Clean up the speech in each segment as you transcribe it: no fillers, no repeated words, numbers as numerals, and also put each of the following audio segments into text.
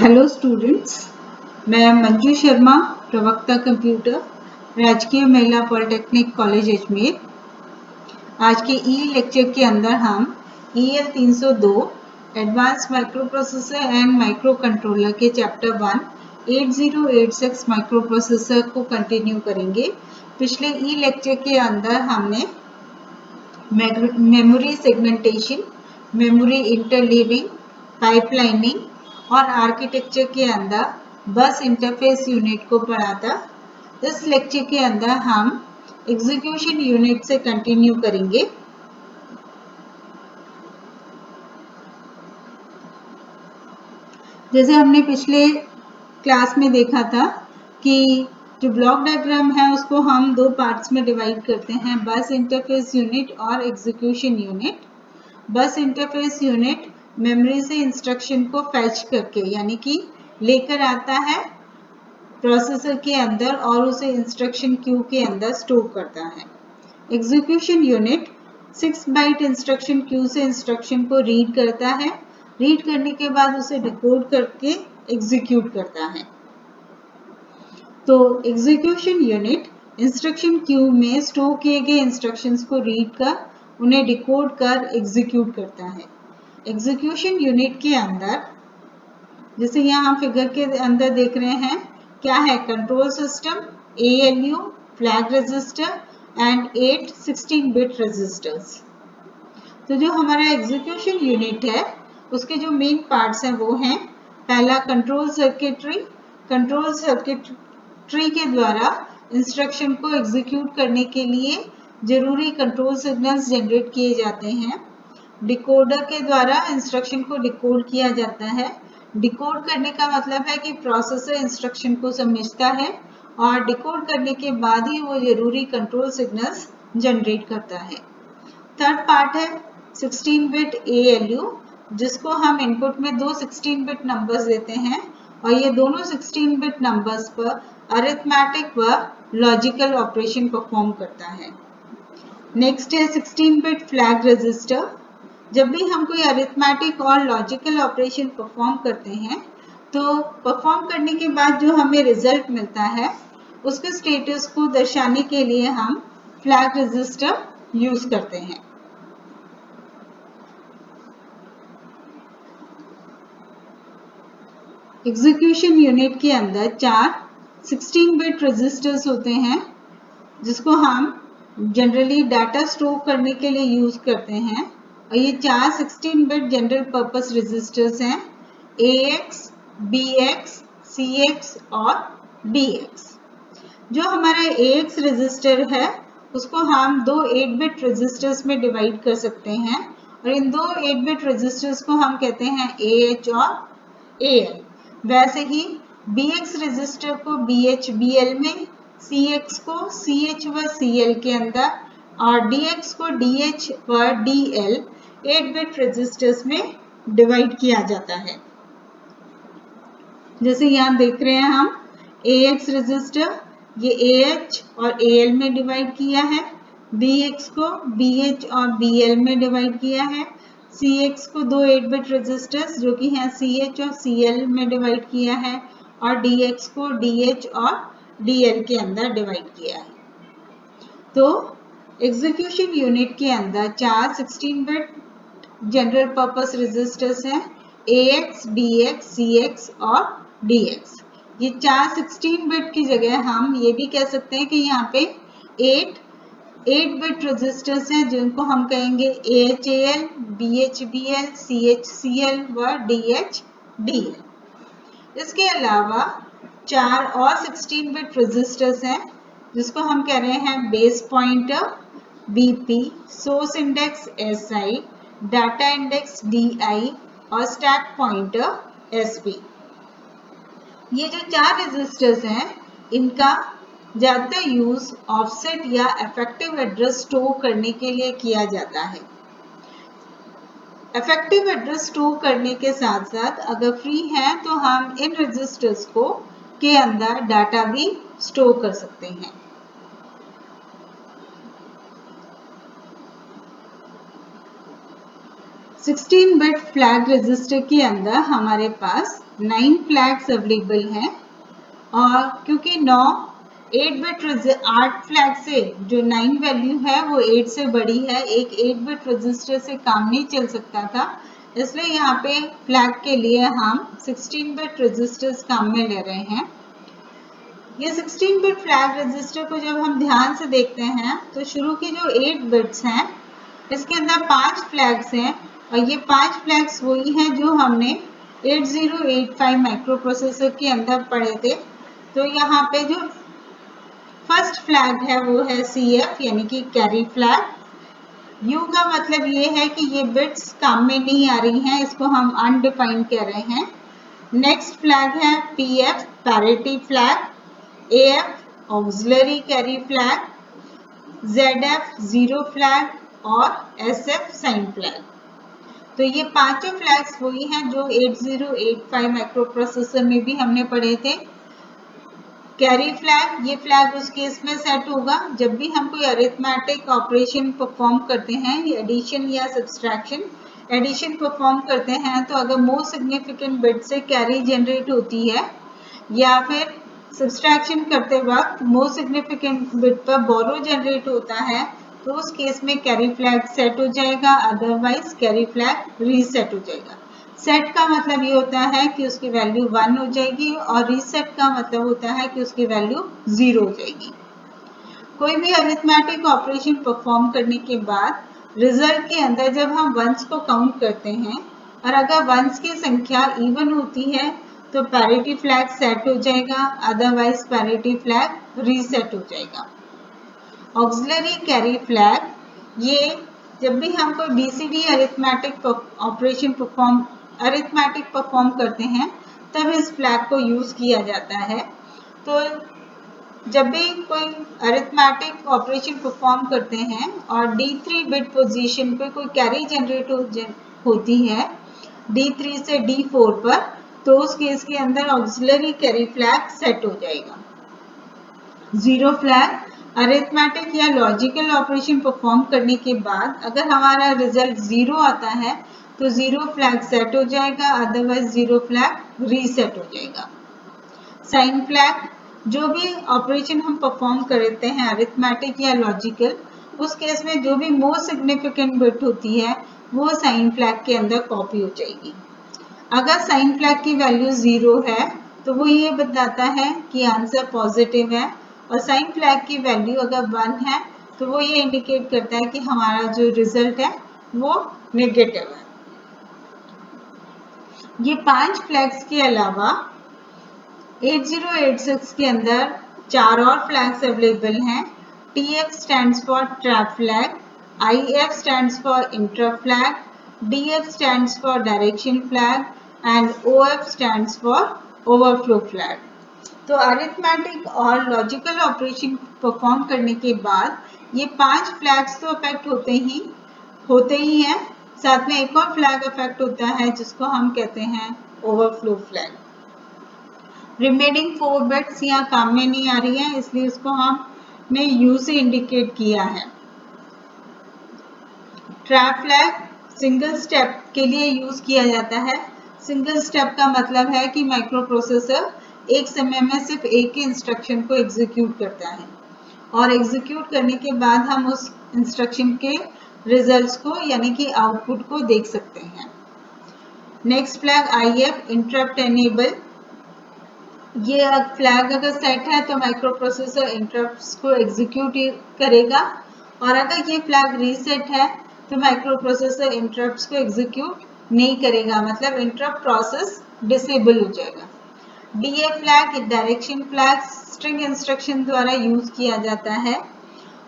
Hello students, मैं मंजू शर्मा, प्रवक्ता computer, राजकीय महिला पॉलिटेक्निक कॉलेज अजमेर। आज के लेक्चर के अंदर हम EL 302 advance micro processor and micro controller के चैप्टर 1 8086 माइक्रो प्रोसेसर को कंटिन्यू करेंगे। पिछले लेक्चर के अंदर हमने memory segmentation, memory interleaving, pipelining और आर्किटेक्चर के अंदर बस इंटरफेस यूनिट को पढ़ा था। इस लेक्चर के अंदर हम एग्जीक्यूशन यूनिट से कंटिन्यू करेंगे। जैसे हमने पिछले क्लास में देखा था कि जो ब्लॉक डायग्राम है उसको हम दो पार्ट्स में डिवाइड करते हैं, बस इंटरफेस यूनिट और एग्जीक्यूशन यूनिट। बस इंटरफेस यूनिट मेमोरी से इंस्ट्रक्शन को फैच करके यानी कि लेकर आता है प्रोसेसर के अंदर और उसे इंस्ट्रक्शन क्यू के अंदर स्टोर करता है। Execution unit 6 byte instruction queue से इंस्ट्रक्शन को रीड करता है, रीड करने के बाद उसे डिकोड करके एग्जीक्यूट करता है। तो एग्जीक्यूशन यूनिट इंस्ट्रक्शन क्यू में स्टोर किए गए इंस्ट्रक्शंस को रीड कर उन्हें डिकोड कर एग्जीक्यूट करता है। एग्जीक्यूशन यूनिट के अंदर जैसे यहाँ फिगर के अंदर देख रहे हैं क्या है, control system, ALU, flag register and 8 16-बिट रजिस्टर्स। तो जो हमारा एग्जीक्यूशन यूनिट है उसके जो मेन पार्ट्स हैं वो हैं, पहला कंट्रोल सर्किटरी। कंट्रोल सर्किटरी के द्वारा इंस्ट्रक्शन को एग्जीक्यूट करने के लिए जरूरी कंट्रोल सिग्नल्स जनरेट किए जाते हैं। डिकोडर के द्वारा इंस्ट्रक्शन को डिकोड किया जाता है। डिकोड करने का मतलब है कि प्रोसेसर इंस्ट्रक्शन को समझता है और डिकोड करने के बाद ही वो जरूरी कंट्रोल सिग्नल्स जनरेट करता है। थर्ड पार्ट है 16-बिट ALU, जिसको हम इनपुट में दो 16-बिट नंबर्स देते हैं और ये दोनों 16-बिट नंबर्स पर अरिथमेटिक व लॉजिकल ऑपरेशन परफॉर्म करता है। नेक्स्ट है 16-बिट फ्लैग रजिस्टर। जब भी हम कोई अरिथमेटिक और लॉजिकल ऑपरेशन परफॉर्म करते हैं तो परफॉर्म करने के बाद जो हमें रिजल्ट मिलता है उसके स्टेटस को दर्शाने के लिए हम फ्लैग रजिस्टर यूज करते हैं। एग्जीक्यूशन यूनिट के अंदर 4 16-बिट रजिस्टर्स होते हैं जिसको हम जनरली डाटा स्टोर करने के लिए यूज करते हैं और ये 4 16-बिट जनरल पर्पस रजिस्टर्स हैं, AX, BX, CX और DX। जो हमारा AX रजिस्टर है उसको हम दो 8-बिट रजिस्टर्स में डिवाइड कर सकते हैं और इन दो 8-बिट रजिस्टर्स को हम कहते हैं AH और AL। वैसे ही BX रजिस्टर को BH BL में, CX को CH व CL के अंदर और DX को DH व DL 8-बिट रजिस्टर्स में डिवाइड किया जाता है। जैसे यहाँ देख रहे हैं हम AX रजिस्टर, ये AH और AL में डिवाइड किया है, BX को BH और BL में डिवाइड किया है, CX को दो 8-बिट रजिस्टर्स जो कि हैं CH और CL में डिवाइड किया है और DX को DH और DL के अंदर डिवाइड किया है। तो एग्जीक्यूशन यूनिट के अंदर 4 16-बिट जनरल पर्पस रजिस्टर्स हैं, AX, BX, CX और DX। ये 4 16-बिट की जगह हम ये भी कह सकते हैं कि यहाँ पे 8-बिट रजिस्टर्स हैं जिनको हम कहेंगे AHAL, BHBL, CHCL व DHDL। इसके अलावा 4 और 16-बिट रजिस्टर्स हैं जिसको हम कह रहे हैं base pointer BP, source index SI, data index DI और स्टैक पॉइंटर SP। ये जो 4 रजिस्टर्स हैं इनका ज्यादातर यूज ऑफसेट या इफेक्टिव एड्रेस स्टोर करने के लिए किया जाता है। इफेक्टिव एड्रेस स्टोर करने के साथ साथ अगर फ्री है तो हम इन रजिस्टर्स को के अंदर डाटा भी स्टोर कर सकते हैं। सिक्सटीन बिट फ्लैग रजिस्टर के अंदर हमारे पास 9 फ्लैग्स अवेलेबल हैं और क्योंकि 8 फ्लैग से जो 9 वैल्यू है वो 8 से बड़ी है, एक 8 बिट रजिस्टर से काम नहीं चल सकता था, इसलिए यहाँ पे फ्लैग के लिए हम 16 बिट रजिस्टर्स काम में ले रहे हैं। ये 16 बिट फ्लैग रजिस्टर को जब हम ध्यान से देखते हैं तो शुरू की जो 8 बिट्स हैं इसके अंदर 5 फ्लैग्स हैं और ये 5 फ्लैग्स वही हैं जो हमने 8085 माइक्रो प्रोसेसर के अंदर पढ़े थे। तो यहाँ पे जो फर्स्ट फ्लैग है वो है CF यानी कि कैरी फ्लैग। यू का मतलब ये है कि ये बिट्स काम में नहीं आ रही हैं, इसको हम अनडिफाइंड कह रहे हैं। नेक्स्ट फ्लैग है PF parity flag, AF auxiliary carry flag, ZF zero flag और SF साइन फ्लैग। तो ये पांचों फ्लैग्स वही हैं जो 8085 माइक्रो प्रोसेसर में भी हमने पढ़े थे। कैरी फ्लैग, ये फ्लैग उस केस में सेट होगा जब भी हम कोई अरिथमेटिक ऑपरेशन परफॉर्म करते हैं, एडिशन या सब्सट्रैक्शन। एडिशन परफॉर्म करते हैं तो अगर मोस्ट सिग्निफिकेंट बिट से कैरी जनरेट होती है या फिर सब्सट्रैक्शन करते वक्त मोस्ट सिग्निफिकेंट बिट पर बोरो जनरेट होता है तो उस केस में कैरी फ्लैग सेट हो जाएगा, अदरवाइज कैरी फ्लैग रीसेट हो जाएगा। सेट का मतलब ये होता है कि उसकी वैल्यू 1 हो जाएगी और रीसेट का मतलब होता है कि उसकी वैल्यू 0 हो जाएगी। कोई भी अरिथमेटिक ऑपरेशन परफॉर्म करने के बाद रिजल्ट के अंदर जब हम वंस को काउंट करते हैं और अगर वंस की संख्या इवन होती है तो पैरिटी फ्लैग सेट हो जाएगा, अदरवाइज पैरिटी फ्लैग रीसेट हो जाएगा। ऑक्सिलरी कैरी फ्लैग, ये जब भी हम कोई BCD अरिथमेटिक ऑपरेशन परफॉर्म करते हैं तब इस फ्लैग को यूज किया जाता है। तो जब भी कोई अरिथमेटिक ऑपरेशन परफॉर्म करते हैं और D3 बिट पोजीशन पे कोई कैरी जनरेट होती है D3 से D4 पर, तो उस केस के अंदर ऑक्सिलरी कैरी फ्लैग सेट हो जाएगा। जीरो फ्लैग, अरिथमेटिक या लॉजिकल ऑपरेशन परफॉर्म करने के बाद अगर हमारा रिजल्ट 0 आता है तो 0 फ्लैग सेट हो जाएगा, अदरवाइज 0 फ्लैग रीसेट हो जाएगा। साइन फ्लैग, जो भी ऑपरेशन हम परफॉर्म करते हैं अरिथमेटिक या लॉजिकल, उस केस में जो भी मोस्ट सिग्निफिकेंट बिट होती है वो साइन फ्लैग के अंदर कॉपी हो जाएगी। अगर साइन फ्लैग की वैल्यू 0 है तो वो ये बताता है कि आंसर पॉजिटिव है और साइन फ्लैग की वैल्यू अगर 1 है तो वो ये इंडिकेट करता है कि हमारा जो रिजल्ट है वो नेगेटिव है। ये 5 फ्लैग्स के अलावा 8086 के अंदर 4 और फ्लैग्स अवेलेबल हैं। TF stands for trap flag, IF stands for interrupt flag, DF stands for direction flag and OF stands for overflow flag. तो अरिथमेटिक और लॉजिकल ऑपरेशन परफॉर्म करने के बाद ये 5 फ्लैग्स तो अफेक्ट होते ही हैं, साथ में एक और फ्लैग अफेक्ट होता है जिसको हम कहते हैं ओवरफ्लो फ्लैग। रिमेनिंग 4 बिट्स यहाँ काम में नहीं आ रही है, इसलिए इसको हमने U से इंडिकेट किया है। ट्रैप फ्लैग सिंगल स्टेप के लिए यूज किया जाता है। सिंगल स्टेप का मतलब है कि माइक्रो प्रोसेसर एक समय में सिर्फ एक ही इंस्ट्रक्शन को एग्जीक्यूट करता है और एग्जीक्यूट करने के बाद हम उस इंस्ट्रक्शन के रिजल्ट्स को यानी कि आउटपुट को देख सकते हैं। Next flag IF interrupt enable, ये फ्लैग अगर सेट है तो माइक्रो प्रोसेसर इंटरप्ट्स को एग्जीक्यूट करेगा और अगर ये फ्लैग रीसेट है तो माइक्रो प्रोसेसर इंटरप्ट्स को एग्जीक्यूट नहीं करेगा, मतलब इंटरप्ट प्रोसेस डिसेबल हो जाएगा। DA flag direction flag string instruction द्वारा यूज किया जाता है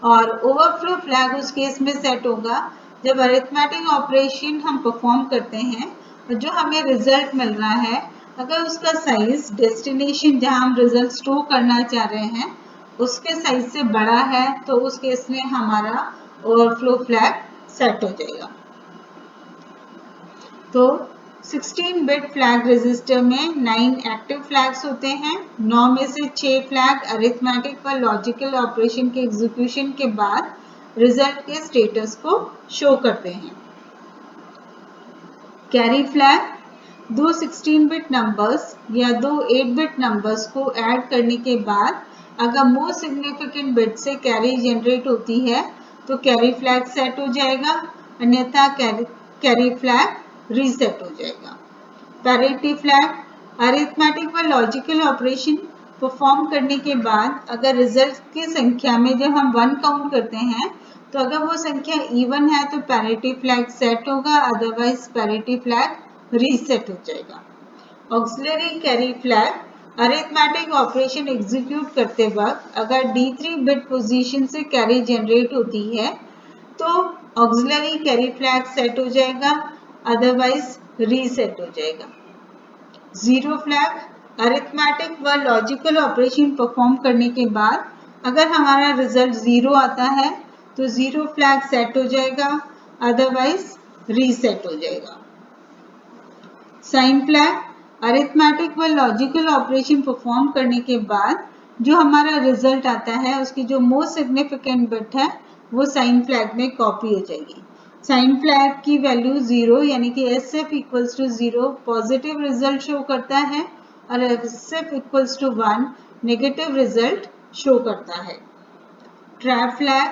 और ओवरफ्लो फ्लैग उस केस में सेट होगा जब अरिथमेटिक ऑपरेशन हम परफॉर्म करते हैं और जो हमें रिजल्ट मिल रहा है अगर उसका साइज डेस्टिनेशन जहां हम रिजल्ट स्टोर करना चाह रहे हैं उसके साइज से बड़ा है तो उस केस में हमारा ओवरफ्लो फ्लैग सेट हो जाएगा। तो 16 बिट फ्लैग रजिस्टर में 9 एक्टिव फ्लैग्स होते हैं। 9 में से 6 फ्लैग अरिथमेटिक व लॉजिकल ऑपरेशन के एग्जीक्यूशन के बाद रिजल्ट के स्टेटस को शो करते हैं। कैरी फ्लैग, दो 16 बिट नंबर्स या दो 8 बिट नंबर्स को ऐड करने के बाद अगर मोस्ट सिग्निफिकेंट बिट से कैरी जनरेट होती है तो कैरी फ्लैग सेट हो जाएगा, अन्यथा कैरी फ्लैग रीसेट हो जाएगा। पैरिटी फ्लैग, अरिथमेटिक व लॉजिकल ऑपरेशन परफॉर्म करने के बाद अगर रिजल्ट की संख्या में जब हम 1 काउंट करते हैं तो अगर वो संख्या इवन है तो पैरिटी फ्लैग सेट होगा, अदरवाइज पैरिटी फ्लैग रीसेट हो जाएगा। Auxiliary carry flag, arithmetic operation execute करते वक्त अगर D3 बिट पोजीशन से कैरी जनरेट होती है तो ऑक्सिलरी कैरी फ्लैग सेट हो जाएगा, अदरवाइज रीसेट हो जाएगा। जीरो फ्लैग, अरिथमेटिक व लॉजिकल ऑपरेशन परफॉर्म करने के बाद अगर हमारा रिजल्ट 0 आता है तो जीरो फ्लैग सेट हो जाएगा, अदरवाइज रीसेट हो जाएगा। साइन फ्लैग, अरिथमेटिक व लॉजिकल ऑपरेशन परफॉर्म करने के बाद जो हमारा रिजल्ट आता है उसकी जो मोस्ट सिग्निफिकेंट बिट है वो साइन फ्लैग में कॉपी हो जाएगी। साइन फ्लैग की वैल्यू 0 यानी कि SF equals to 0 positive result show करता है और SF equals to 1 negative result show करता है। ट्रैप फ्लैग,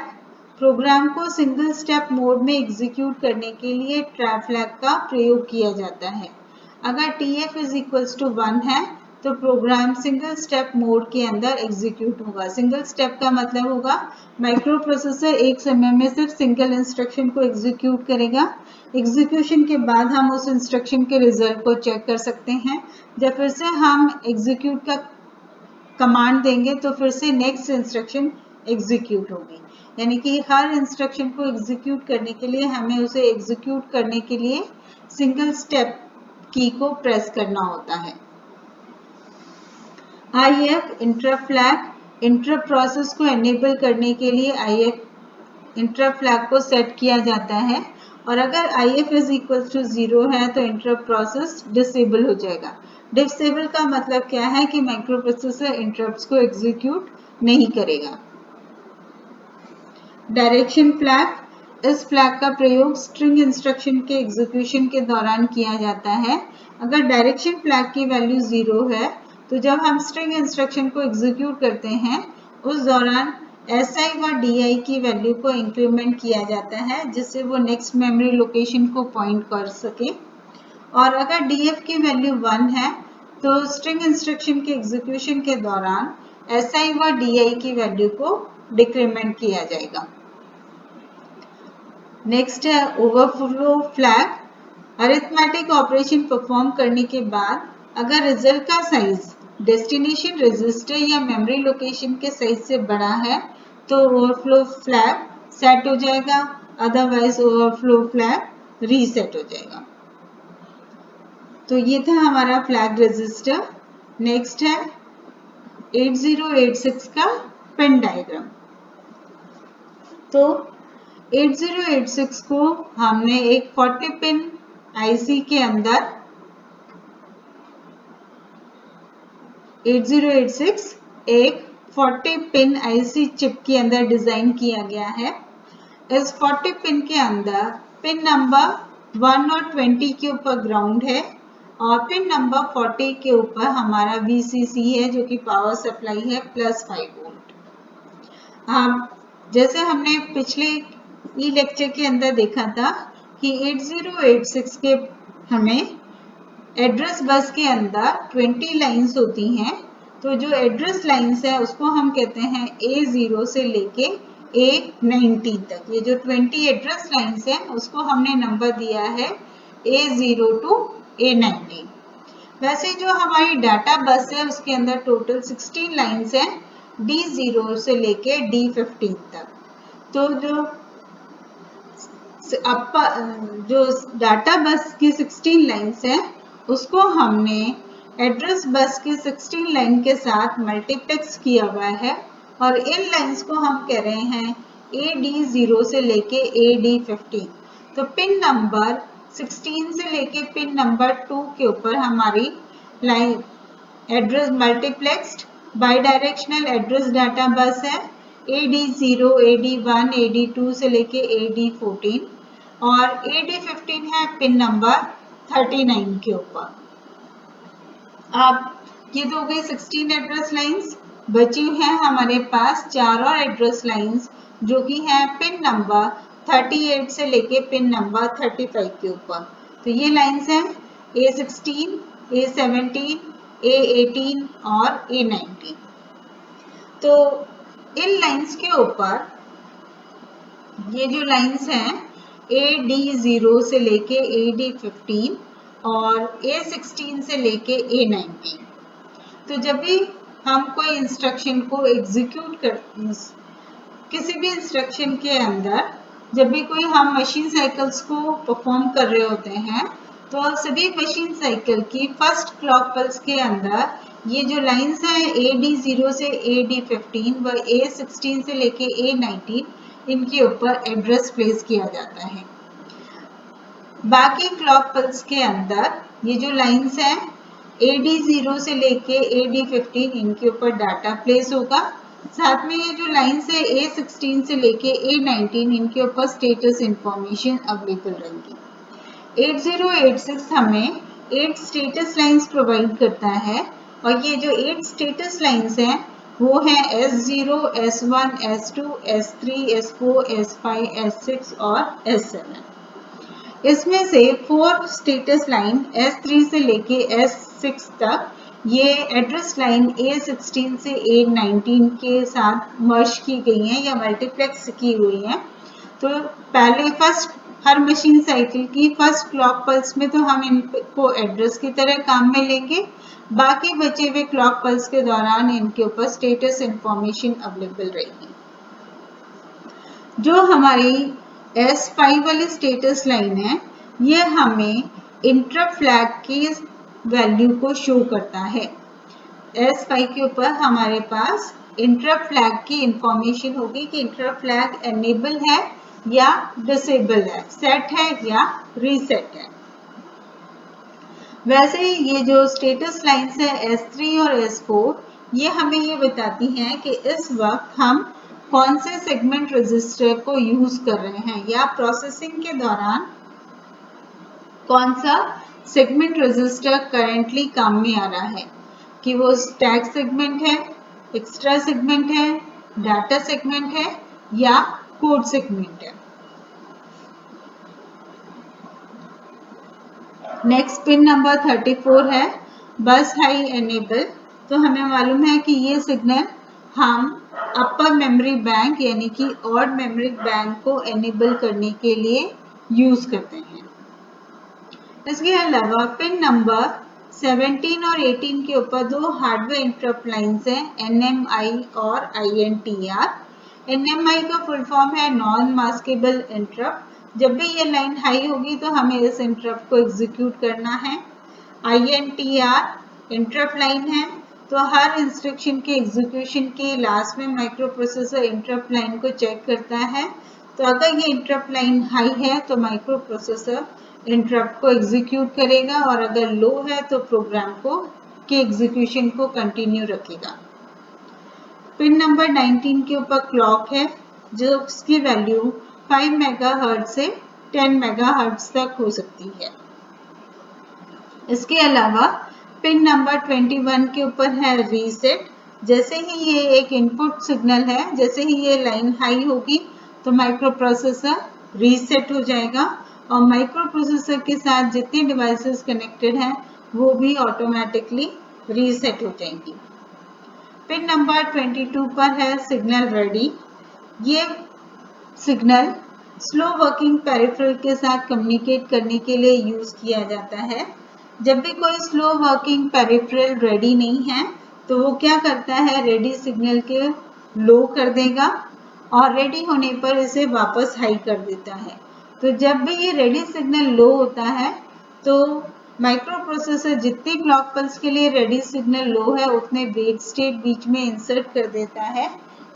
प्रोग्राम को सिंगल स्टेप मोड में एग्जीक्यूट करने के लिए ट्रैप फ्लैग का प्रयोग किया जाता है। अगर TF इज इक्वल्स टू 1 है तो प्रोग्राम सिंगल स्टेप मोड के अंदर एग्जीक्यूट होगा। सिंगल स्टेप का मतलब होगा माइक्रो प्रोसेसर एक समय में सिर्फ सिंगल इंस्ट्रक्शन को एग्जीक्यूट करेगा। एग्जीक्यूशन के बाद हम उस इंस्ट्रक्शन के रिजल्ट को चेक कर सकते हैं। जब फिर से हम एग्जीक्यूट का कमांड देंगे तो फिर से नेक्स्ट इंस्ट्रक्शन एग्जीक्यूट होगी, यानी कि हर इंस्ट्रक्शन को एग्जीक्यूट करने के लिए हमें उसे एग्जीक्यूट करने के लिए सिंगल स्टेप की को प्रेस करना होता है। IF interrupt flag, interrupt process को एनेबल करने के लिए IF इंटरप्ट फ्लैग को सेट किया जाता है और अगर IF इज इक्वल टू 0 है तो इंटरप्ट प्रोसेस डिसेबल हो जाएगा। डिसेबल का मतलब क्या है कि माइक्रो प्रोसेसर इंटरप्ट्स को एग्जीक्यूट नहीं करेगा। डायरेक्शन फ्लैग, इस फ्लैग का प्रयोग स्ट्रिंग इंस्ट्रक्शन के एग्जीक्यूशन के दौरान किया जाता है। अगर डायरेक्शन फ्लैग की वैल्यू 0 है तो जब हम स्ट्रिंग इंस्ट्रक्शन को एग्जीक्यूट करते हैं उस दौरान SI व DI की वैल्यू को इंक्रीमेंट किया जाता है जिससे वो नेक्स्ट मेमोरी लोकेशन को पॉइंट कर सके, और अगर DF की वैल्यू 1 है तो स्ट्रिंग इंस्ट्रक्शन के एग्जीक्यूशन के दौरान SI व DI की वैल्यू को डिक्रीमेंट किया जाएगा। नेक्स्ट है overflow flag, arithmetic operation perform करने के बाद अगर रिजल्ट का साइज डेस्टिनेशन रजिस्टर या मेमोरी लोकेशन के साइज से बड़ा है तो ओवरफ्लो फ्लैग सेट हो जाएगा, अदरवाइज ओवरफ्लो फ्लैग रीसेट हो जाएगा। तो ये था हमारा फ्लैग रजिस्टर। नेक्स्ट है 8086 का पिन डायग्राम। तो 8086 को हमने एक 40 पिन IC के अंदर 8086 एक 40 पिन IC चिप के अंदर डिजाइन किया गया है। इस 40 पिन के अंदर पिन नंबर 1 और 20 के ऊपर ग्राउंड है और पिन नंबर 40 के ऊपर हमारा VCC है जो कि पावर सप्लाई है +5 वोल्ट। जैसे हमने पिछले लेक्चर के अंदर देखा था कि 8086 के हमें एड्रेस बस के अंदर 20 लाइंस होती हैं, तो जो एड्रेस लाइंस है उसको हम कहते हैं A0 से लेके A19 तक। ये जो 20 एड्रेस लाइंस है उसको हमने नंबर दिया है A0 to A19। वैसे जो हमारी डाटा बस है उसके अंदर टोटल 16 लाइंस हैं D0 से लेके D15 तक। तो जो डाटा बस की 16 लाइंस है उसको हमने एड्रेस बस की 16 लाइन के साथ मल्टीप्लेक्स किया हुआ है और इन लाइंस को हम कह रहे हैं AD0 से लेके AD15। तो पिन नंबर 16 से लेके पिन नंबर 2 के ऊपर हमारी line address multiplexed by directional address data बस है AD0, AD1, AD2 से लेके AD14 और AD15 है पिन नंबर 39 के ऊपर। अब ये तो हो गई 16 एड्रेस लाइंस। बची हैं हमारे पास 4 और एड्रेस लाइंस जो कि है पिन नंबर 38 से लेके पिन नंबर 35 के ऊपर। तो ये लाइंस हैं A16, A17, A18 और A19। तो इन लाइंस के ऊपर ये जो लाइंस हैं AD0 से लेके AD15 और A16 से लेके A19। तो जब भी हम कोई इंस्ट्रक्शन को एग्जीक्यूट कर, किसी भी इंस्ट्रक्शन के अंदर जब भी कोई हम मशीन साइकिल्स को परफॉर्म कर रहे होते हैं, तो सभी मशीन साइकिल की फर्स्ट क्लॉक पल्स के अंदर ये जो लाइंस हैं AD0 से AD15 व A16 से लेके A19, इनके ऊपर एड्रेस प्लेस किया जाता है। बाकी क्लॉक पल्स के अंदर ये जो लाइंस हैं AD0 से लेके AD15, इनके ऊपर डाटा प्लेस होगा। साथ में ये जो लाइंस है A16 से लेके A19, इनके ऊपर स्टेटस इंफॉर्मेशन अवेलेबल रहेंगी। 8086 हमें 8 स्टेटस लाइंस प्रोवाइड करता है और ये जो 8 स्टेटस लाइंस हैं वो हैं S0, S1, S2, S3, S4, S5, S6 और S7। इसमें से 4 स्टेटस लाइन S3 से लेके S6 तक ये एड्रेस लाइन A16 से A19 के साथ मर्ज की गई हैं या मल्टीप्लेक्स की हुई हैं। तो पहले हर मशीन साइकिल की फर्स्ट क्लॉक पल्स में तो हम इनको एड्रेस की तरह काम में लेंगे, बाकी बचे हुए क्लॉक पल्स के दौरान इनके ऊपर स्टेटस इंफॉर्मेशन अवेलेबल रहेगी। जो हमारी S5 वाली स्टेटस लाइन है, ये हमें इंटरप्ट फ्लैग की वैल्यू को शो करता है। S5 के ऊपर हमारे पास इंटरप्ट फ्लैग की इंफॉर्मेशन होगी कि इंटरप्ट फ्लैग एनेबल है या डिसेबल है, सेट है या रीसेट है। वैसे ये जो स्टेटस लाइन्स है S3 और S4, ये हमें ये बताती हैं कि इस वक्त हम कौन से सेगमेंट रजिस्टर को यूज कर रहे हैं या प्रोसेसिंग के दौरान कौन सा सेगमेंट रजिस्टर करेंटली काम में आ रहा है, कि वो स्टैक सेगमेंट है, एक्स्ट्रा सेगमेंट है, डाटा सेगमेंट है या कोड सेगमेंट है। नेक्स्ट पिन नंबर 34 है बस हाई एनेबल। तो हमें मालूम है कि ये सिग्नल हम अपर मेमोरी बैंक यानी कि ऑड मेमोरी बैंक को एनेबल करने के लिए यूज करते हैं। इसके अलावा पिन नंबर 17 और 18 के ऊपर 2 हार्डवेयर इंटरप्ट लाइंस हैं NMI और INTR। NMI का फुल फॉर्म है नॉन मास्केबल इंटरप्ट। जब भी ये लाइन हाई होगी तो हमें इस इंटरप्ट को एग्जीक्यूट करना है। INTR इंटरप्ट लाइन है, तो हर इंस्ट्रक्शन के एग्जीक्यूशन के लास्ट में माइक्रो प्रोसेसर इंटरप्ट लाइन को चेक करता है। तो अगर ये इंटरप्ट लाइन हाई है तो माइक्रो प्रोसेसर इंटरप्ट को एग्जीक्यूट करेगा और अगर लो है तो प्रोग्राम को के एग्जीक्यूशन को कंटिन्यू रखेगा। पिन नंबर 19 के ऊपर क्लॉक है जो उसकी वैल्यू 5 मेगाहर्ट्ज से 10 मेगाहर्ट्ज तक हो सकती है। इसके अलावा पिन नंबर 21 के ऊपर है रीसेट। जैसे ही ये एक इनपुट सिग्नल है, जैसे ही ये लाइन हाई होगी तो माइक्रो प्रोसेसर रीसेट हो जाएगा और माइक्रो प्रोसेसर के साथ जितने डिवाइसेस कनेक्टेड हैं वो भी ऑटोमेटिकली रीसेट हो जाएंगी। पिन नंबर 22 पर है सिग्नल रेडी। ये सिग्नल स्लो वर्किंग पेरिफेरल के साथ कम्युनिकेट करने के लिए यूज किया जाता है। जब भी कोई स्लो वर्किंग पेरिफेरल रेडी नहीं है तो वो क्या करता है, रेडी सिग्नल के लो कर देगा और रेडी होने पर इसे वापस हाई कर देता है। तो जब भी ये रेडी सिग्नल लो होता है तो माइक्रो प्रोसेसर जितनी क्लॉक पल्स के लिए रेडी सिग्नल लो है उतने वेट स्टेट बीच में इंसर्ट कर देता है।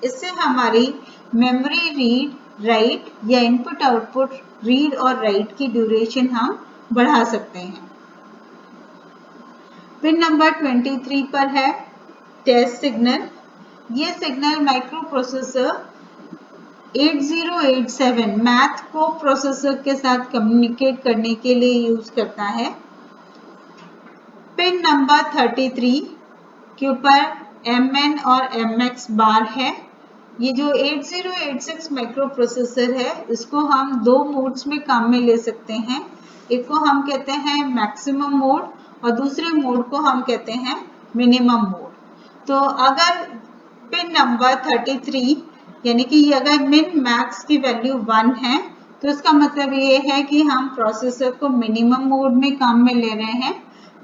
इससे हमारी मेमोरी रीड राइट या इनपुट आउटपुट रीड और राइट की ड्यूरेशन हम बढ़ा सकते हैं। पिन नंबर 23 पर है टेस्ट सिग्नल। ये सिग्नल माइक्रो प्रोसेसर 8087 मैथ को प्रोसेसर के साथ कम्युनिकेट करने के लिए यूज करता है। पिन नंबर 33 के ऊपर MN और MX बार है। ये जो 8086 माइक्रो प्रोसेसर है, इसको हम दो मोड्स में काम में ले सकते हैं। एक को हम कहते हैं मैक्सिमम मोड और दूसरे मोड को हम कहते हैं मिनिमम मोड। तो अगर पिन नंबर 33 यानी कि अगर मिन मैक्स की वैल्यू 1 है, तो इसका मतलब ये है कि हम प्रोसेसर को मिनिमम मोड में काम में ले रहे हैं।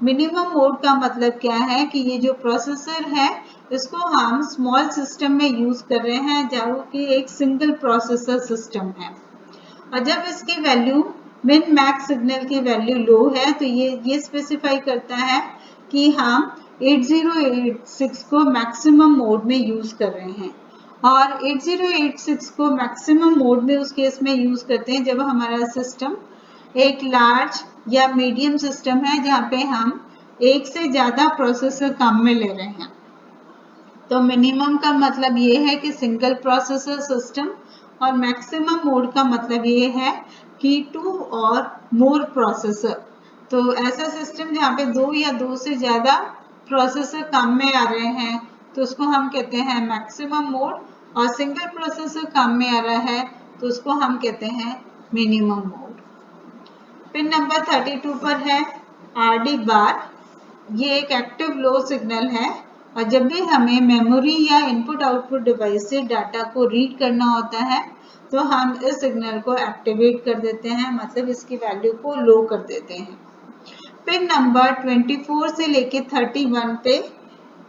मिनिमम मोड का मतलब क्या है कि ये जो प्रोसेसर है, इसको हम स्मॉल सिस्टम में यूज कर रहे हैं, जो कि एक सिंगल प्रोसेसर सिस्टम है। और जब इसकी वैल्यू मिन मैक्स सिग्नल की वैल्यू लो है, तो ये स्पेसिफाई करता है कि हम 8086 को मैक्सिमम मोड में यूज कर रहे हैं। और 8086 को मैक्सिमम मोड में उस केस में यूज करते हैं जब हमारा सिस्टम एक लार्ज या मीडियम सिस्टम है, जहाँ पे हम एक से ज्यादा प्रोसेसर काम में ले रहे हैं। तो मिनिमम का मतलब ये है कि सिंगल प्रोसेसर सिस्टम, और मैक्सिमम मोड का मतलब ये है कि 2 और मोर प्रोसेसर। तो ऐसा सिस्टम जहाँ पे 2 या 2 से ज्यादा प्रोसेसर काम में आ रहे हैं, तो उसको हम कहते हैं मैक्सिमम मोड, और सिंगल प्रोसेसर काम में आ रहा है तो उसको हम कहते हैं मिनिमम मोड। पिन नंबर 32 पर है RD बार। ये एक एक्टिव लो सिग्नल है, और जब भी हमें मेमोरी या इनपुट आउटपुट डिवाइस से डाटा को रीड करना होता है, तो हम इस सिग्नल को एक्टिवेट कर देते हैं, मतलब इसकी वैल्यू को लो कर देते हैं। पिन नंबर 24 से लेके 31 पे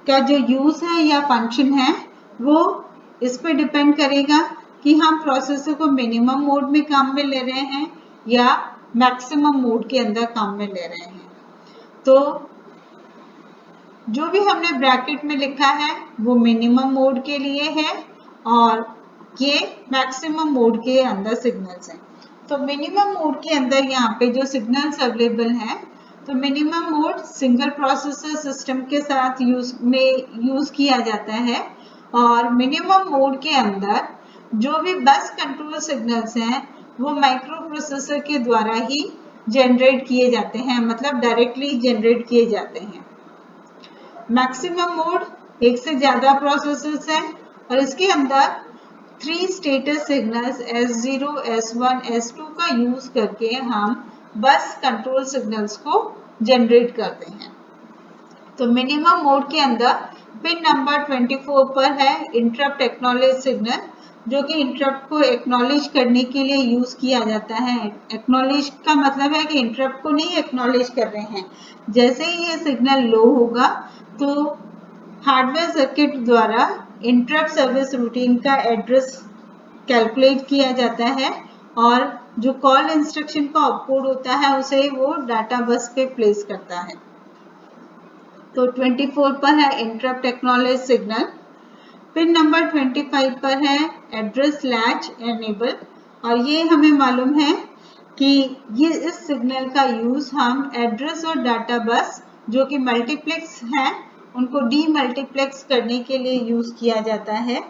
का जो यूज है या फंक्शन है, वो इस पे डिपेंड करेगा कि हम प्रोसेसर को मिनिमम मोड में काम में ले रहे हैं या मैक्सिमम मोड के अंदर काम में ले रहे हैं। तो जो भी हमने ब्रैकेट में लिखा है वो मिनिमम मोड के लिए है, और ये मैक्सिमम मोड के अंदर सिग्नल्स हैं। तो मिनिमम मोड के अंदर यहाँ पे जो सिग्नल्स अवेलेबल हैं, तो minimum mode single processor system के साथ यूज किया जाता है, और मिनिमम मोड के अंदर जो भी बस कंट्रोल सिग्नल्स हैं वो माइक्रो प्रोसेसर के द्वारा ही जनरेट किए जाते हैं, मतलब डायरेक्टली जनरेट किए जाते हैं। मैक्सिमम मोड एक से ज्यादा प्रोसेसर्स हैं, और इसके अंदर 3 status signals S0, S1, S2 का यूज करके हम बस कंट्रोल सिग्नल्स को जनरेट करते हैं। तो मिनिमम मोड के अंदर पिन नंबर 24 पर है इंटरप्ट एक्नॉलेज सिग्नल, जो कि इंटरप्ट को एक्नॉलेज करने के लिए यूज किया जाता है। एक्नॉलेज का मतलब है कि इंटरप्ट को नहीं एक्नॉलेज कर रहे हैं। जैसे ही ये सिग्नल लो होगा, तो हार्डवेयर सर्किट द्वारा इंटरप्ट सर्विस रूटीन का एड्रेस कैलकुलेट किया जाता है, और जो कॉल इंस्ट्रक्शन का ऑपकोड होता है उसे वो डाटा बस पे प्लेस करता है। तो 24 पर है interrupt acknowledge signal. Pin number 25 पर है एड्रेस लैच एनेबल, और ये हमें मालूम है कि ये इस सिग्नल का यूज हम एड्रेस और डाटा बस जो कि मल्टीप्लेक्स हैं उनको डीमल्टीप्लेक्स करने के लिए यूज किया जाता है,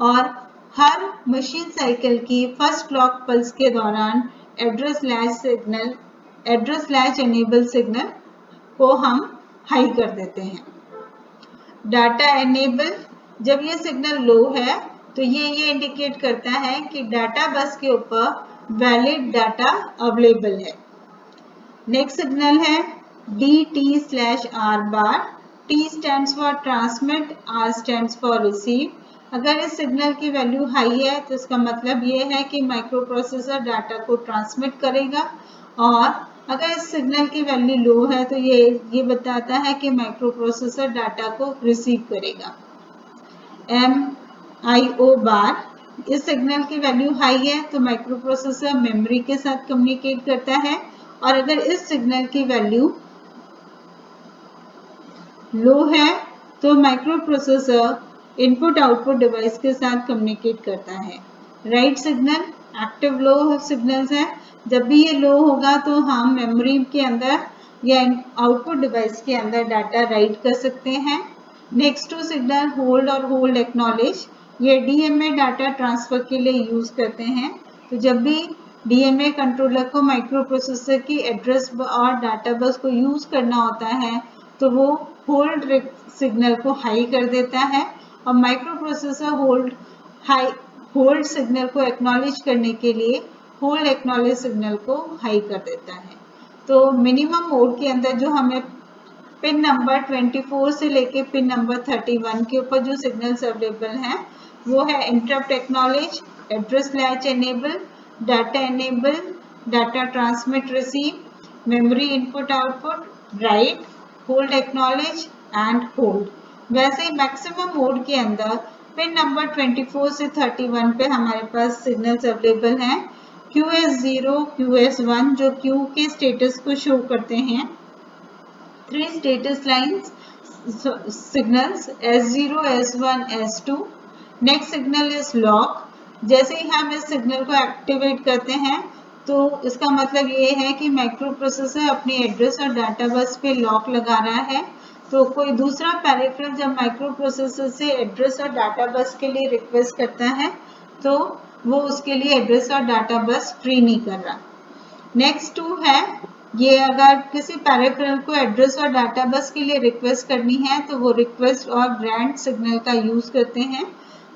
और हर मशीन साइकिल की फर्स्ट क्लॉक पल्स के दौरान एड्रेस लैच एनेबल सिग्नल को हम हाई कर देते हैं। डाटा एनेबल, जब ये सिग्नल लो है तो ये इंडिकेट करता है कि डाटा बस के ऊपर वैलिड डाटा अवेलेबल है। नेक्स्ट सिग्नल है DT/R bar. T stands for transmit, R stands for receive. अगर इस सिग्नल की वैल्यू हाई है तो इसका मतलब ये है कि माइक्रो प्रोसेसर डाटा को ट्रांसमिट करेगा, और अगर इस सिग्नल की वैल्यू लो है तो ये बताता है कि माइक्रो प्रोसेसर डाटा को रिसीव करेगा। MIO बार, इस सिग्नल की वैल्यू हाई है तो माइक्रो प्रोसेसर मेमोरी के साथ कम्युनिकेट करता है, और अगर इस सिग्नल की वैल्यू लो है तो micro processor input output device के साथ कम्युनिकेट करता है। Write signal active low signals है। जब भी ये लो होगा तो हम मेमोरी के अंदर या आउटपुट डिवाइस के अंदर डाटा राइट कर सकते हैं। नेक्स्ट टू सिग्नल होल्ड और होल्ड एक्नॉलेज, ये DMA डाटा ट्रांसफर के लिए यूज करते हैं। तो जब भी DMA कंट्रोलर को माइक्रो प्रोसेसर की एड्रेस और डाटा बस को यूज करना होता है, तो वो होल्ड सिग्नल को हाई कर देता है और माइक्रो प्रोसेसर होल्ड सिग्नल को एक्नॉलेज करने के लिए होल्ड एक्नॉलेज सिग्नल को हाई कर देता है। तो मिनिमम मोड के अंदर जो हमें पिन नंबर 24 से लेके पिन नंबर 31 के ऊपर जो सिग्नल्स अवेलेबल हैं वो है interrupt acknowledge, address latch enable, data enable, data transmit receive, memory input output, right, hold acknowledge and hold. वैसे ही मैक्सिमम मोड के अंदर पिन नंबर 24 से 31 पे हमारे पास सिग्नल्स अवेलेबल हैं। QS0, QS1 जो क्यू के स्टेटस को शो करते हैं। 3 status lines signals S0, S1, S2. Next signal is lock. जैसे ही हम इस सिग्नल को एक्टिवेट करते हैं तो इसका मतलब ये है कि माइक्रो प्रोसेसर अपनी एड्रेस और डाटा बस पे लॉक लगा रहा है। तो कोई दूसरा पेरिफेरल जब माइक्रो प्रोसेसर से एड्रेस और डाटा बस के लिए रिक्वेस्ट करता है तो वो उसके लिए एड्रेस और डाटा बस फ्री नहीं कर रहा। नेक्स्ट 2 है, ये अगर किसी पेरिफेरल को एड्रेस और डाटा बस के लिए रिक्वेस्ट करनी है तो वो रिक्वेस्ट और ग्रांट सिग्नल का यूज करते हैं।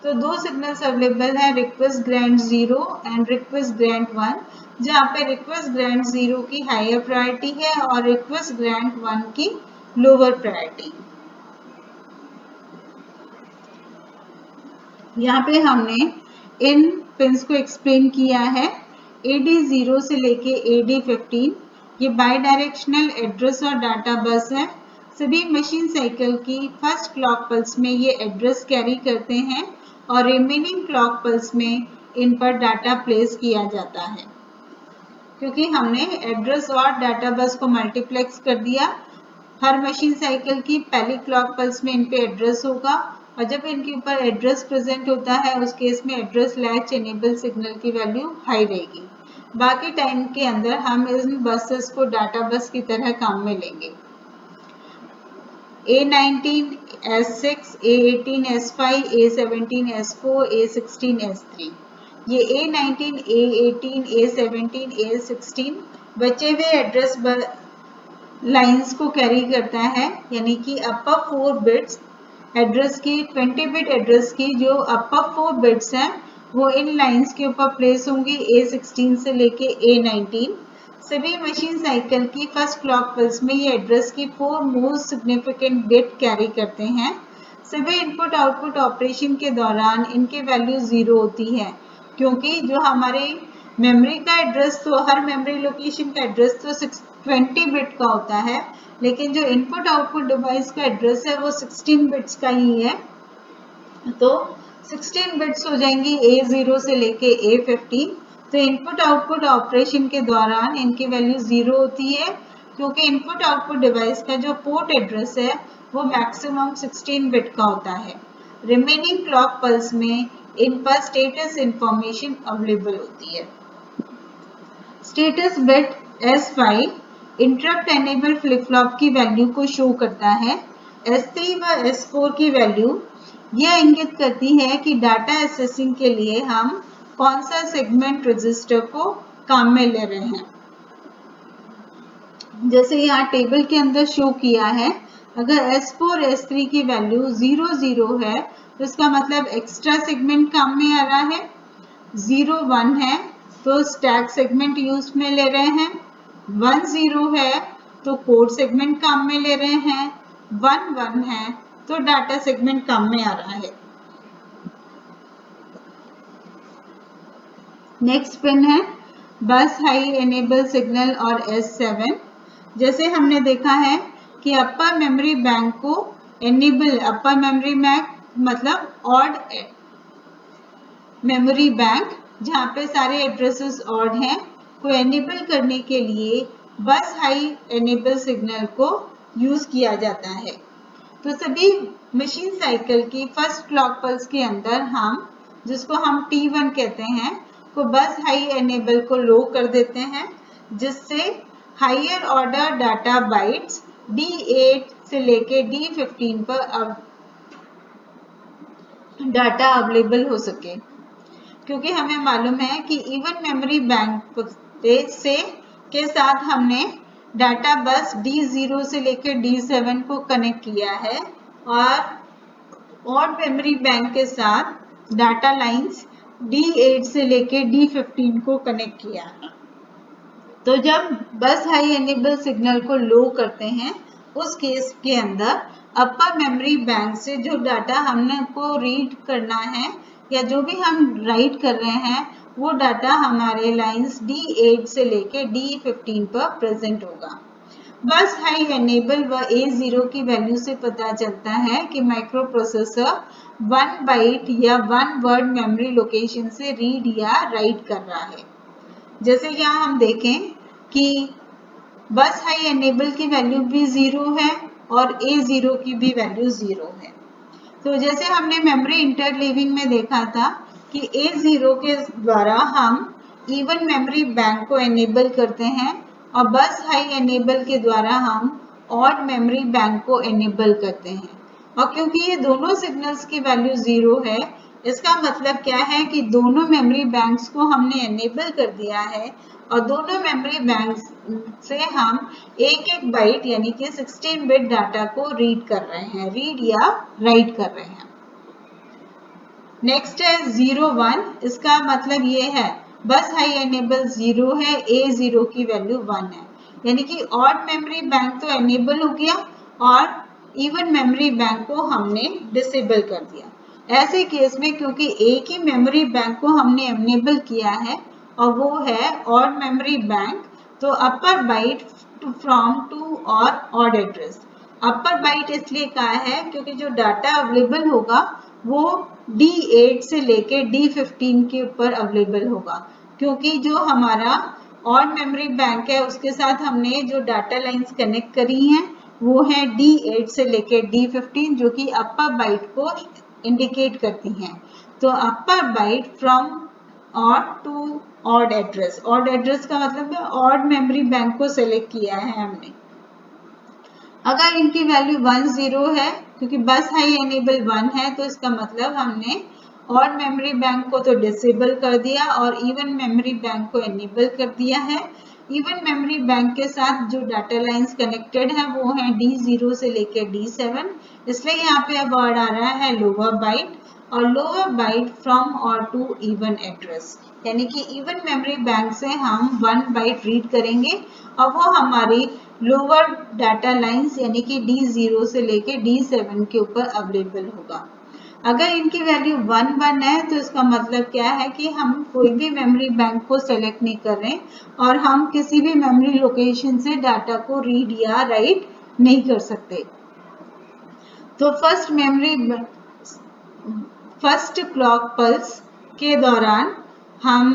तो 2 सिग्नल्स अवेलेबल है, request grant 0 and request grant 1, जहाँ पे रिक्वेस्ट ग्रांट 0 की हायर प्रायोरिटी है और रिक्वेस्ट ग्रांट 1 की लोअर प्रायोरिटी। यहाँ पे हमने इन पिंस को एक्सप्लेन किया है। AD0 से लेके AD15 ये बाई डायरेक्शनल एड्रेस और डाटा बस है। सभी मशीन साइकिल की फर्स्ट क्लॉक पल्स में ये एड्रेस कैरी करते हैं और रिमेनिंग क्लॉक पल्स में इन पर डाटा प्लेस किया जाता है। क्योंकि हमने एड्रेस और डाटा बस को मल्टीप्लेक्स कर दिया, हर मशीन साइकिल की पहली क्लॉक पल्स में इन पे एड्रेस होगा और जब इनके ऊपर एड्रेस प्रेजेंट होता है उस केस में एड्रेस लैच एनेबल सिग्नल की वैल्यू हाई रहेगी। बाकी टाइम के अंदर हम इन बसेस को डाटा बस की तरह काम में लेंगे। A19, S6, A18, S5, A17, S4, A16, S3। ये A19, A18, A17, A16 बचे हुए एड्रेस लाइंस को कैरी करता है, यानी कि अपर 4 बिट्स एड्रेस की 20 बिट एड्रेस की जो अपर 4 बिट्स हैं वो इन लाइंस के ऊपर प्लेस होंगी A16 से लेके A19। सभी मशीन साइकिल की फर्स्ट क्लॉक पल्स में ये एड्रेस की 4 मोस्ट सिग्निफिकेंट बिट कैरी करते हैं। सभी इनपुट आउटपुट ऑपरेशन के दौरान इनके वैल्यू 0 होती है, क्योंकि जो हमारे मेमोरी का एड्रेस तो हर मेमोरी लोकेशन का एड्रेस तो 20 बिट का होता है, लेकिन जो इनपुट आउटपुट डिवाइस का एड्रेस है वो 16 बिट्स का ही है। तो 16 बिट्स हो जाएंगी A0 से लेके A15। तो इनपुट आउटपुट ऑपरेशन के दौरान इनकी वैल्यू 0 होती है, क्योंकि इनपुट आउटपुट डिवाइस का जो पोर्ट एड्रेस है वो मैक्सिमम 16 बिट का होता है। रिमेनिंग क्लॉक पल्स में इन पर स्टेटस इंफॉर्मेशन अवेलेबल होती है। Status bit S5 interrupt enable flip flop की वैल्यू को शो करता है। S3 व S4 की वैल्यू यह इंगित करती है कि डाटा एसेसिंग के लिए हम कौन सा सेगमेंट रजिस्टर को काम में ले रहे हैं। जैसे यहाँ टेबल के अंदर शो किया है, अगर S4 S3 की वैल्यू 0 0 है तो इसका मतलब एक्स्ट्रा सेगमेंट काम में आ रहा है। 0 1 है तो स्टैक सेगमेंट यूज में ले रहे हैं। 1 0 है तो कोड सेगमेंट काम में ले रहे हैं। 1 1 है तो डाटा सेगमेंट काम में आ रहा है। नेक्स्ट पिन है बस हाई एनेबल सिग्नल और S7। जैसे हमने देखा है कि अपर मेमोरी बैंक को एनेबल, अपर मेमोरी बैंक मतलब ऑड मेमोरी बैंक जहाँ पे सारे एड्रेसेस ऑड हैं को एनेबल करने के लिए बस हाई एनेबल सिग्नल को यूज किया जाता है। तो सभी मशीन साइकिल की फर्स्ट क्लॉक पल्स के अंदर हम जिसको हम T1 कहते हैं को बस हाई एनेबल को लो कर देते हैं, जिससे higher order data bytes D8 से लेके D15 पर डाटा अवेलेबल हो सके। क्योंकि हमें मालूम है कि इवन मेमोरी बैंक से के साथ हमने डाटा बस D0 से लेकर D7 को कनेक्ट किया है और ऑड मेमोरी बैंक के साथ डाटा लाइंस D8 से लेकर D15 को कनेक्ट किया है। तो जब बस हाई एनेबल सिग्नल को लो करते हैं उस केस के अंदर अपर मेमोरी बैंक से जो डाटा हमने को रीड करना है या जो भी हम राइट कर रहे हैं वो डाटा हमारे लाइंस D8 से लेके D15 पर प्रेजेंट होगा। बस हाई एनेबल व A0 की वैल्यू से पता चलता है कि माइक्रो प्रोसेसर 1 बाइट या 1 वर्ड मेमोरी लोकेशन से रीड या राइट कर रहा है। जैसे यहाँ हम देखें कि बस हाई एनेबल की वैल्यू भी 0 है और A0 की भी वैल्यू 0 है। तो जैसे हमने मेमोरी इंटरलीविंग में देखा था कि A0 के द्वारा हम इवन मेमोरी बैंक को एनेबल करते हैं और बस हाई एनेबल के द्वारा हम ऑड मेमोरी बैंक को एनेबल करते हैं। और क्योंकि ये दोनों सिग्नल्स की वैल्यू 0 है, इसका मतलब क्या है कि दोनों मेमोरी बैंक्स को हमने एनेबल कर दिया है और दोनों मेमोरी बैंक्स से हम एक बाइट यानी कि 16 बिट डाटा को रीड कर रहे हैं, रीड या राइट कर रहे हैं। नेक्स्ट है 01, इसका मतलब ये है बस हाई एनेबल 0 है, A0 की वैल्यू 1 है, यानी कि ऑड मेमोरी बैंक तो एनेबल हो गया और इवन मेमोरी बैंक को हमने डिसेबल कर दिया। ऐसे केस में क्योंकि एक ही मेमोरी बैंक को हमने एनेबल किया है और वो है ऑड मेमोरी बैंक, तो अपर बाइट फ्रॉम टू और ऑड एड्रेस। अपर बाइट इसलिए कहा है क्योंकि जो डाटा अवेलेबल होगा वो D8 से लेके D15 के ऊपर अवेलेबल होगा, क्योंकि जो हमारा ऑड मेमोरी बैंक है उसके साथ हमने जो डाटा लाइंस कनेक्ट करी हैं वो है D8 से लेके D15 जो कि अपर बाइट को इंडिकेट करती हैं। तो upper byte from odd to odd address, odd address का मतलब है ऑड मेमोरी बैंक को सेलेक्ट किया है हमने। अगर इनकी वैल्यू 1 0 है क्योंकि बस हाई एनेबल 1 है तो इसका मतलब हमने ऑड मेमोरी बैंक को तो डिसेबल कर दिया और इवन मेमोरी बैंक को एनेबल कर दिया है। इवन मेमोरी बैंक के साथ जो डाटा लाइंस कनेक्टेड है वो है D0 से लेकर D7, इसलिए यहाँ पे वर्ड आ रहा है लोअर बाइट और लोअर बाइट फ्रॉम और टू इवन एड्रेस, यानी कि इवन मेमोरी बैंक से हम 1 बाइट रीड करेंगे और वो हमारी लोअर डाटा लाइंस यानी कि D0 से लेके D7 के ऊपर अवेलेबल होगा। अगर इनकी वैल्यू 1 1 है तो इसका मतलब क्या है कि हम कोई भी मेमोरी बैंक को सेलेक्ट नहीं कर रहे और हम किसी भी मेमोरी लोकेशन से डाटा को रीड या राइट नहीं कर सकते। तो फर्स्ट क्लॉक पल्स के दौरान हम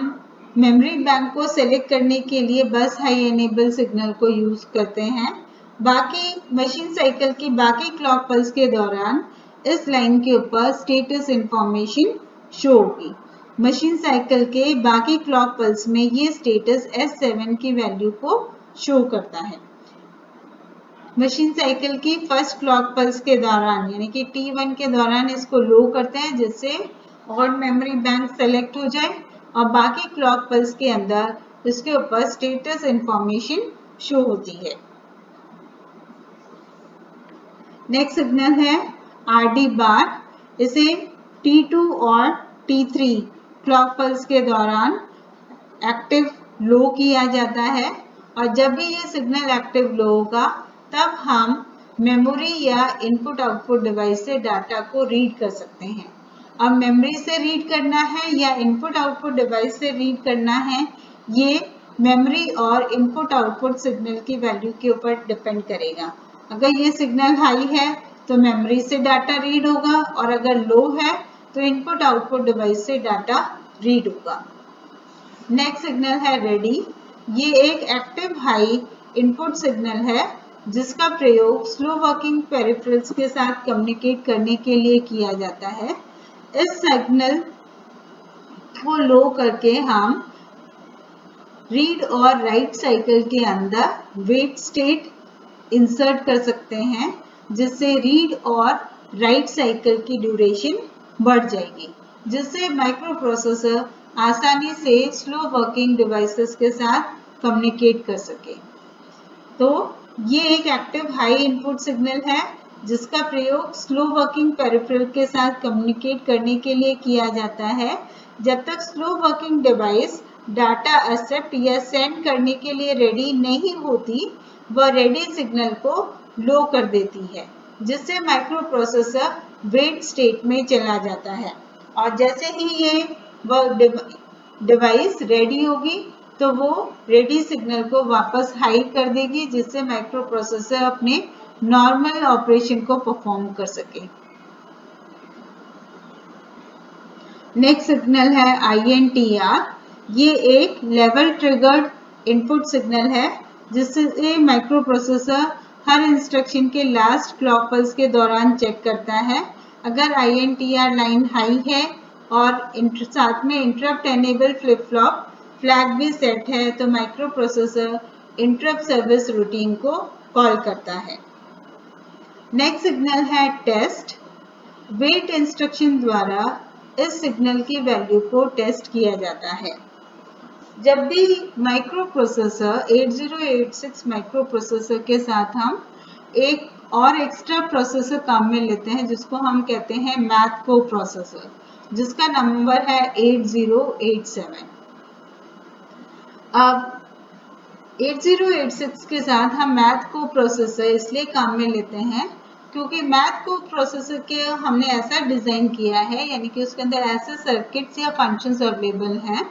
मेमोरी बैंक को सेलेक्ट करने के लिए बस हाई एनेबल सिग्नल को यूज करते हैं। बाकी मशीन साइकिल की बाकी क्लॉक पल्स के दौरान इस लाइन के ऊपर स्टेटस इंफॉर्मेशन शो होगी। मशीन साइकिल के बाकी क्लॉक पल्स में ये स्टेटस S7 की वैल्यू को शो करता है। मशीन साइकिल की फर्स्ट क्लॉक पल्स के दौरान यानी कि T1 के दौरान इसको लो करते हैं जिससे ऑड मेमोरी बैंक सेलेक्ट हो जाए और बाकी क्लॉक पल्स के अंदर इसके ऊपर स्टेटस इंफॉर्मेशन शो होती है। नेक्स्ट सिग्नल है RD बार, इसे T2 और T3 क्लॉक पल्स के दौरान एक्टिव लो किया जाता है और जब भी ये सिग्नल एक्टिव लो होगा तब हम मेमोरी या इनपुट आउटपुट डिवाइस से डाटा को रीड कर सकते हैं। अब मेमोरी से रीड करना है या इनपुट आउटपुट डिवाइस से रीड करना है, ये मेमोरी और इनपुट आउटपुट सिग्नल की वैल्यू के ऊपर डिपेंड करेगा। अगर ये सिग्नल हाई है तो मेमोरी से डाटा रीड होगा और अगर लो है तो इनपुट आउटपुट डिवाइस से डाटा रीड होगा। नेक्स्ट सिग्नल है रेडी, ये एक एक्टिव हाई इनपुट सिग्नल है जिसका प्रयोग स्लो वर्किंग पेरिफेरल्स के साथ कम्युनिकेट करने के लिए किया जाता है। इस सिग्नल को लो करके हम रीड और राइट साइकिल के अंदर वेट स्टेट इंसर्ट कर सकते हैं जिससे रीड और राइट साइकिल की ड्यूरेशन बढ़ जाएगी, जिससे माइक्रो प्रोसेसर आसानी से स्लो वर्किंग डिवाइसेस के साथ कम्युनिकेट कर सके। तो ये एक एक्टिव हाई इनपुट सिग्नल है जिसका प्रयोग स्लो वर्किंग पेरिफेरल के साथ कम्युनिकेट करने के लिए किया जाता है। जब तक slow working device data accept या सेंड करने के लिए रेडी नहीं होती, वह रेडी सिग्नल को लो कर देती है, जिससे माइक्रो प्रोसेसर वेट स्टेट में चला जाता है। और जैसे ही ये डिवाइस रेडी होगी तो वो रेडी सिग्नल को वापस हाई कर देगी, जिससे माइक्रो प्रोसेसर अपने नॉर्मल ऑपरेशन को परफॉर्म कर सके। नेक्स्ट सिग्नल है INTR। ये एक लेवल ट्रिगर्ड इनपुट सिग्नल है जिससे माइक्रो प्रोसेसर हर इंस्ट्रक्शन के लास्ट क्लॉक पल्स के दौरान चेक करता है। अगर INTR लाइन हाई है और साथ में interrupt enable flip flop flag भी सेट है तो micro processor interrupt service routine को कॉल करता है। नेक्स्ट सिग्नल है टेस्ट। वेट इंस्ट्रक्शन द्वारा इस सिग्नल की वैल्यू को टेस्ट किया जाता है। जब भी माइक्रो प्रोसेसर 8086 माइक्रो प्रोसेसर के साथ हम एक और एक्स्ट्रा प्रोसेसर काम में लेते हैं जिसको हम कहते हैं मैथ को प्रोसेसर, जिसका नंबर है 8087। अब 8086 के साथ हम मैथ को प्रोसेसर इसलिए काम में लेते हैं क्योंकि मैथ को प्रोसेसर के हमने ऐसा डिजाइन किया है, यानी कि उसके अंदर ऐसे सर्किट्स या फंक्शंस अवेलेबल हैं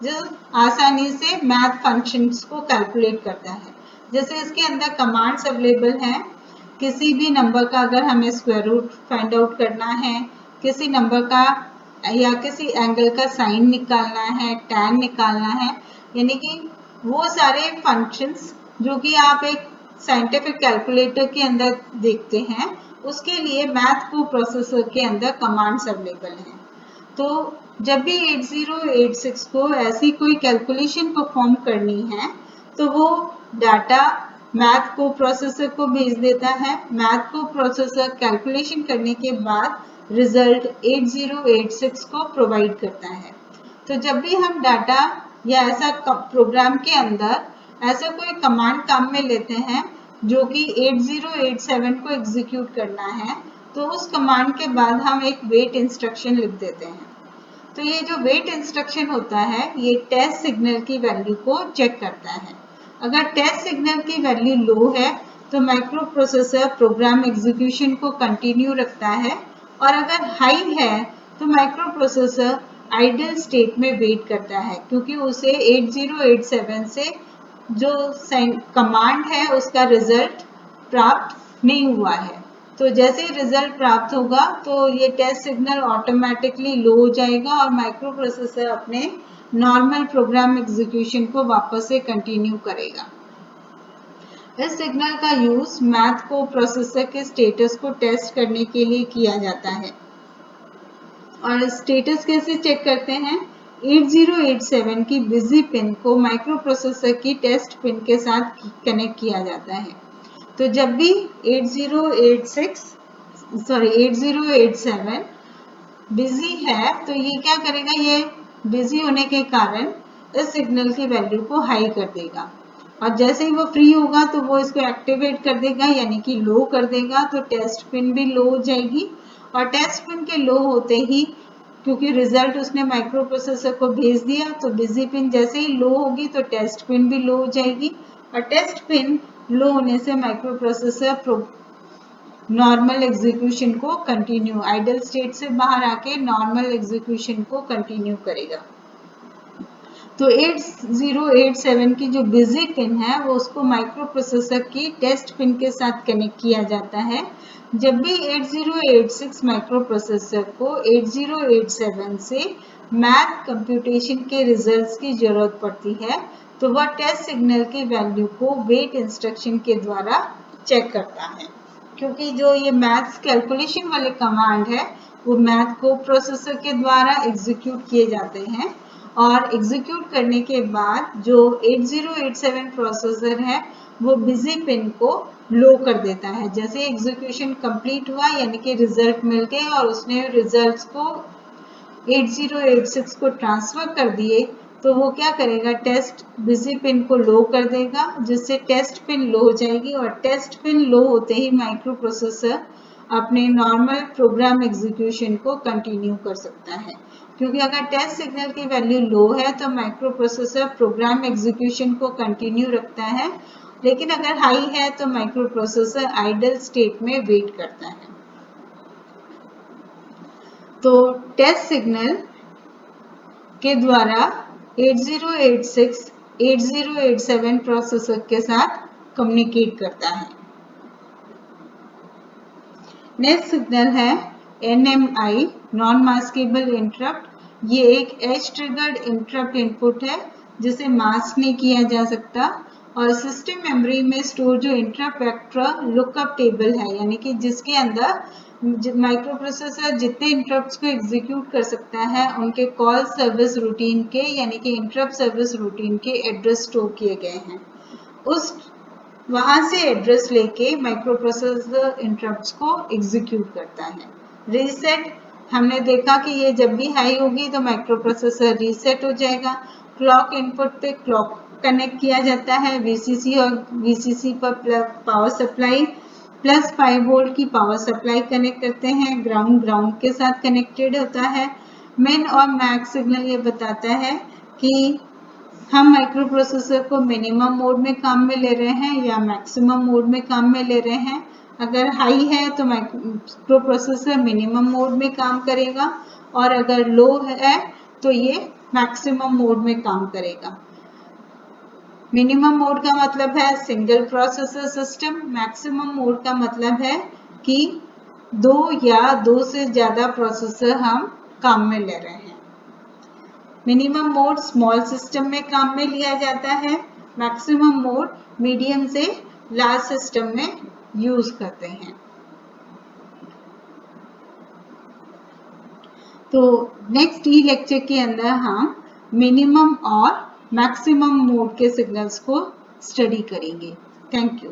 जो आसानी से मैथ फंक्शंस को कैलकुलेट करता है। जैसे इसके अंदर कमांड्स अवेलेबल हैं, किसी भी नंबर का अगर हमें स्क्वायर रूट फाइंड आउट करना है, किसी नंबर का या किसी एंगल का साइन निकालना है, टैन निकालना है, यानी कि वो सारे फंक्शंस जो कि आप एक साइंटिफिक कैलकुलेटर के अंदर देखते हैं, उसके लिए मैथ को प्रोसेसर के अंदर कमांड्स अवेलेबल हैं। तो जब भी 8086 को ऐसी कोई कैलकुलेशन परफॉर्म करनी है तो वो डाटा मैथ को प्रोसेसर को भेज देता है। मैथ को प्रोसेसर कैलकुलेशन करने के बाद रिजल्ट 8086 को प्रोवाइड करता है। तो जब भी हम डाटा या ऐसा प्रोग्राम के अंदर ऐसा कोई कमांड काम में लेते हैं जो कि 8087 को एग्जीक्यूट करना है, तो उस कमांड के बाद हम एक वेट इंस्ट्रक्शन लिख देते हैं। तो ये जो वेट इंस्ट्रक्शन होता है ये टेस्ट सिग्नल की वैल्यू को चेक करता है। अगर टेस्ट सिग्नल की वैल्यू लो है तो माइक्रो प्रोसेसर प्रोग्राम एग्जीक्यूशन को कंटिन्यू रखता है, और अगर हाई है तो माइक्रो प्रोसेसर आइडल स्टेट में वेट करता है, क्योंकि उसे 8087 से जो कमांड है उसका रिजल्ट प्राप्त नहीं हुआ है। तो जैसे ही रिजल्ट प्राप्त होगा तो ये टेस्ट सिग्नल ऑटोमेटिकली लो हो जाएगा और माइक्रो प्रोसेसर अपने नॉर्मल प्रोग्राम एग्जीक्यूशन को वापस से कंटिन्यू करेगा। इस सिग्नल का यूज मैथ को प्रोसेसर के स्टेटस को टेस्ट करने के लिए किया जाता है। और स्टेटस कैसे चेक करते हैं? 8087 की बिजी पिन को माइक्रो प्रोसेसर की टेस्ट पिन के साथ कनेक्ट किया जाता है। तो जब भी 8087 बिजी है तो ये क्या करेगा, ये बिजी होने के कारण इस सिग्नल की वैल्यू को हाई कर देगा, और जैसे ही वो फ्री होगा तो वो इसको एक्टिवेट कर देगा, यानी कि लो कर देगा। तो टेस्ट पिन भी लो हो जाएगी, और टेस्ट पिन के लो होते ही क्योंकि रिजल्ट उसने माइक्रो प्रोसेसर को भेज दिया, तो बिजी पिन जैसे ही लो होगी तो टेस्ट पिन भी लो हो जाएगी, और टेस्ट पिन लो होने से माइक्रो प्रोसेसर नॉर्मल एग्जीक्यूशन को कंटिन्यू, आइडल स्टेट से बाहर आके नॉर्मल एग्जीक्यूशन को कंटिन्यू करेगा। तो 8087 की जो बिजी पिन है वो उसको माइक्रो प्रोसेसर की टेस्ट पिन के साथ कनेक्ट किया जाता है। जब भी 8086 माइक्रो प्रोसेसर को 8087 से मैथ कंप्यूटेशन के रिजल्ट्स की जरूरत पड़ती है तो वह टेस्ट सिग्नल की वैल्यू को वेट इंस्ट्रक्शन के द्वारा चेक करता है, क्योंकि जो ये मैथ्स कैलकुलेशन वाले कमांड है वो मैथ को प्रोसेसर के द्वारा एग्जीक्यूट किए जाते हैं, और एग्जीक्यूट करने के बाद जो 8087 प्रोसेसर है वो बिजी पिन को लो कर देता है। जैसे एग्जीक्यूशन कंप्लीट हुआ यानी कि रिजल्ट मिल गए और उसने रिजल्ट्स को 8086 को ट्रांसफर कर दिए, तो वो क्या करेगा, टेस्ट बिजी पिन को लो कर देगा, जिससे टेस्ट पिन लो हो जाएगी और टेस्ट पिन लो होते ही माइक्रो प्रोसेसर अपने नॉर्मल प्रोग्राम एग्जीक्यूशन को कंटिन्यू कर सकता है। क्योंकि अगर टेस्ट सिग्नल की वैल्यू लो है तो माइक्रो प्रोसेसर प्रोग्राम एग्जीक्यूशन को कंटिन्यू रखता है, लेकिन अगर हाई है तो माइक्रो प्रोसेसर आइडल स्टेट में वेट करता है। तो टेस्ट सिग्नल के द्वारा 8086 8087 प्रोसेसर के साथ कम्युनिकेट करता है। नेक्स्ट सिग्नल है NMI, नॉन मास्केबल इंटरप्ट। ये एक एज ट्रिगर्ड इंटरप्ट इनपुट है जिसे मास्क नहीं किया जा सकता, और सिस्टम मेमोरी में स्टोर जो इंटरप्ट वेक्टर लुकअप टेबल है, यानी कि जिसके अंदर माइक्रो प्रोसेसर जितने इंटरप्ट्स को एग्जीक्यूट कर सकता है उनके कॉल सर्विस रूटीन के, यानी कि इंटरप्ट सर्विस रूटीन के एड्रेस स्टोर किए गए हैं। उस वहां से एड्रेस लेके माइक्रो प्रोसेसर इंटरप्ट्स को एग्जीक्यूट करता है। रीसेट, हमने देखा कि ये जब भी हाई होगी तो माइक्रो प्रोसेसर रीसेट हो जाएगा। क्लॉक इनपुट पे क्लॉक कनेक्ट किया जाता है, VCC और VCC पर पावर सप्लाई +5 वोल्ट की पावर सप्लाई कनेक्ट करते हैं। ग्राउंड के साथ कनेक्टेड होता है। मिन और मैक्स सिग्नल ये बताता है कि हम माइक्रो प्रोसेसर को मिनिमम मोड में काम में ले रहे हैं या मैक्सिमम मोड में काम में ले रहे हैं। अगर हाई है तो माइक्रो प्रोसेसर मिनिमम मोड में काम करेगा, और अगर लो है तो ये मैक्सिमम मोड में काम करेगा। मिनिमम मोड का मतलब है single processor system, maximum mode का मतलब है कि 2 या 2 से ज्यादा प्रोसेसर हम काम में ले रहे हैं। मिनिमम मोड स्मॉल सिस्टम में काम में लिया जाता है, मैक्सिमम मोड मीडियम से लार्ज सिस्टम में यूज करते हैं। तो नेक्स्ट लेक्चर के अंदर हम मिनिमम और मैक्सिमम मोड के सिग्नल्स को स्टडी करेंगे। Thank you.